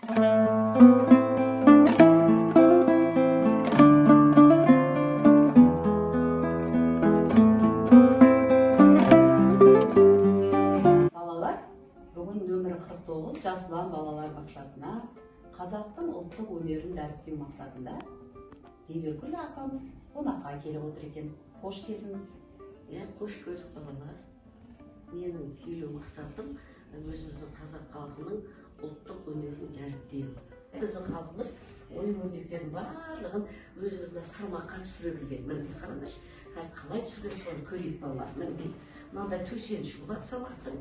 Балалар, бүгін нөмірі 49 Жас Ұлан балалар бақшасына қазақтың ұлттық өнерін дәріптеу мақсатында Зейберкүл апамыз қонаққа келіп отыр екен. Қош келдіңіз. Қош көрдік балалар. Менің келу мақсатым өзіміздің қазақ халқының ұлттық өнерін дәріптеу. Біздің халқымыз ою-өрнектердің барлығын өзіміздің салмаққа түсіре білген. Мінекей қараңдаршы, қазір қалай түсірген соны көрейік балалар. Мінекей мынандай төсеніш болады салмақтың.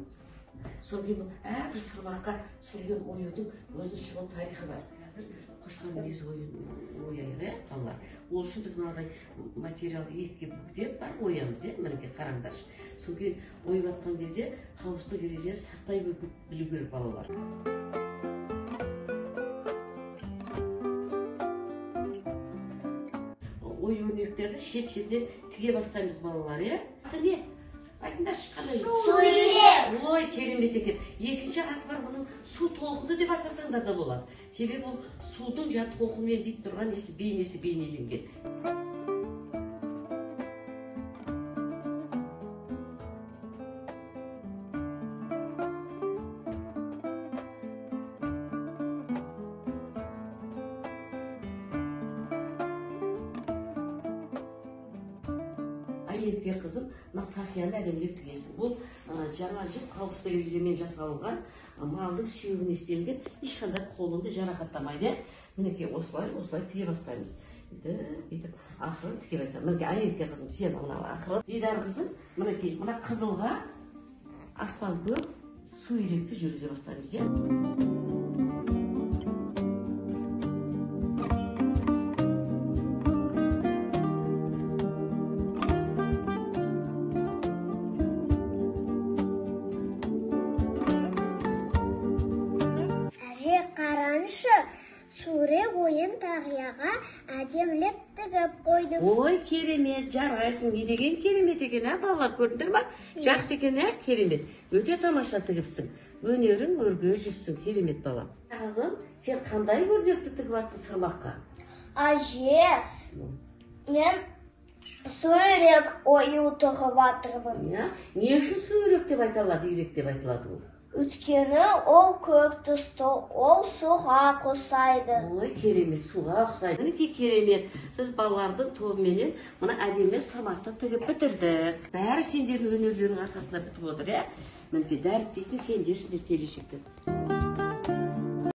Содан кейін әрбір салмаққа түсірген оюдың өзінің шығын тарихы бар. Қазір қошқан мүйіз ояйық, балалар. Ол үшін біз мынадай материалды екіге бүктеп бар оямыз, мінекей қараңдаршы. Содан кейін ойып атқан кезде қауіпсіздік ережелерін сақтай білу керек балалар. Ою-өрнектерді шет-шетінен тіге бастаймыз балалар, не? Айтыңдаршы, қандай? Су үйрек. Ой, керемет екен. Екінші аты бар, бұның су толқыны деп атасаңдар да болады. Себебі ол судың толқынымен бит тұрған бейнесі бейнеленген. Әйелге қызым, тақияны әдемілеп тігесің. Бұл жаңа жыл қауіпсіздік ережемен жасалынған малдың сүйегінен істелген, ешқандай қолыңды жарақаттамайды. Мінекей осылай тіге бастаймыз. Бүйтіп, ақырын тіге бастаймыз. Мінекей әйелге қызым, сен ақырын. Дидар қызым, мінекей, мына қызылға аспан көк су үйректі жүргізе бастаймыз. Қараңызшы, сурет ойын тағияға әдемілеп тігіп қойдым. Ой, керемет, жарғайсың. Не деген керемет екен, балалар, көрдіңдер ма? Жақсы екен, керемет. Өте тамаша тігіпсің. Өнерің өрге жүзсің, керемет балам. Қызым, сен қандай өрнекті тігіп атсың сырмаққа? Әже, мен суырек ою тығып атырмын. Не үшін суырек деп айтылады, үйрек деп айтылады? Өйткені ол көк түсті, ол суға ұқсайды. Ой, керемет, суға ұқсайды. Мінекей керемет. Біз балалардың тобыменен мұны әдемі сырмақты тігіп бітірдік. Бәрі сендердің өнерлерінің арқасында бітіп отыр, Мінекей дәріптейтін сендерсіңдер келешекте.